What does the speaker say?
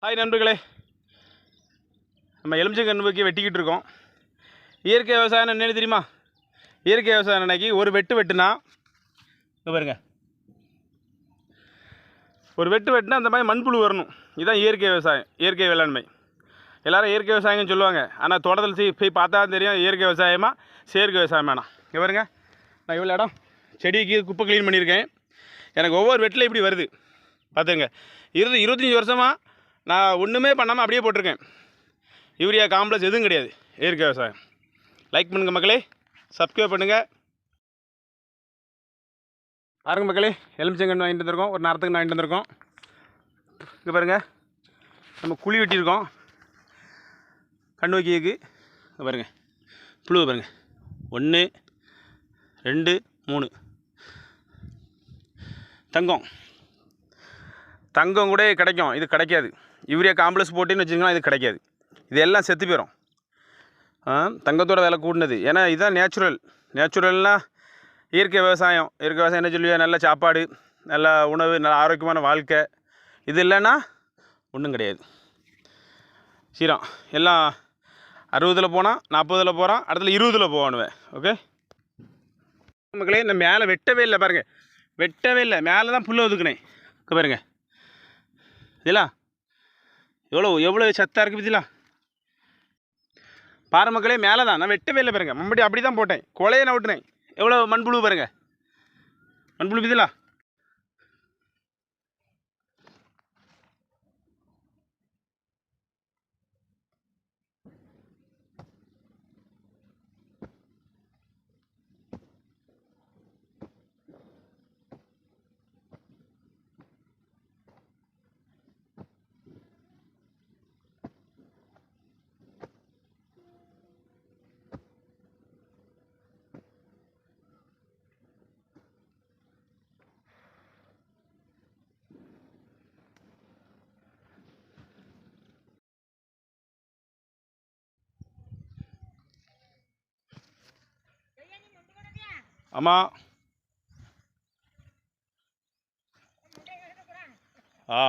Hi நண்பர்களே, நம்ம எலுமிச்சங்கன்று நோக்கி வெட்டிக்கிட்டு இருக்கோம். இயற்கை விவசாயம் என்னென்னு தெரியுமா? இயற்கை விவசாயம் அன்னைக்கு ஒரு வெட்டுனா பாருங்க, ஒரு வெட்டுனா அந்த மாதிரி மண்புழு வரணும். இதுதான் இயற்கை விவசாயம், இயற்கை வேளாண்மை. எல்லோரும் இயற்கை விவசாயம்னு சொல்லுவாங்க. ஆனால் தோட்டத்தில் போய் பார்த்தா தெரியும் இயற்கை விவசாயமா செயற்கை விவசாயம் வேணாம். இங்கே பாருங்க, நான் இவ்வளோ இடம் செடிக்கு குப்பை க்ளீன் பண்ணியிருக்கேன். எனக்கு ஒவ்வொரு வெட்டில் இப்படி வருது பார்த்துங்க. 25 வருஷமாக நான் ஒன்றுமே பண்ணாமல் அப்படியே போட்டிருக்கேன். யூரியா காம்ப்ளெக்ஸ் எதுவும் கிடையாது. இயற்கை விவசாயம். லைக் பண்ணுங்கள் மக்களே, சப்ஸ்கிரைப் பண்ணுங்கள். பாருங்கள் மக்களே, எலுமிச்சங்கன்று வாங்கிட்டு வந்திருக்கோம். ஒரு நேரத்துக்கு வாங்கிட்டு வந்திருக்கோம். இங்கே பாருங்கள், நம்ம குழி வெட்டியிருக்கோம் கண்ணு வைக்கிக்கு. இங்கே பாருங்கள், புழு பாருங்கள், 1 2 3. தங்கம் கூட கிடைக்கும், இது கிடைக்காது. யூரியா காம்ப்ளெக்ஸ் போட்டின்னு வச்சுக்கோங்களா, இது கிடைக்காது. இது எல்லாம் செத்து போயிடும். தங்கத்தோட விலை கூடினது. ஏன்னா இதுதான் நேச்சுரல்னால் இயற்கை விவசாயம். இயற்கை விவசாயம் என்ன சொல்லுவீங்க? நல்ல சாப்பாடு, நல்ல உணவு, நல்ல ஆரோக்கியமான வாழ்க்கை. இது இல்லைன்னா ஒன்றும் கிடையாது. சீரம் எல்லாம் 60 போனால் 40 போகிறான், அடுத்துல 20 போவானுவேன். ஓகே மக்களே, இந்த மேலே வெட்டவே இல்லை பாருங்கள், வெட்டவே இல்லை. மேலே தான் புல்லை ஒதுக்குனேன். பாருங்கள், இதெல்லாம் எவ்வளோ சத்தாக இருக்குது பற்றிலா. பாரு மக்களே, மேலே தான், நான் வெட்டவே இல்லை பாருங்கள். மறுபடியும் அப்படி தான் போட்டேன், கொலையை நான் விட்டுனேன். எவ்வளோ மண்புழு பாருங்கள், மண்புழு பற்றிலா. ஆமாம், ஆ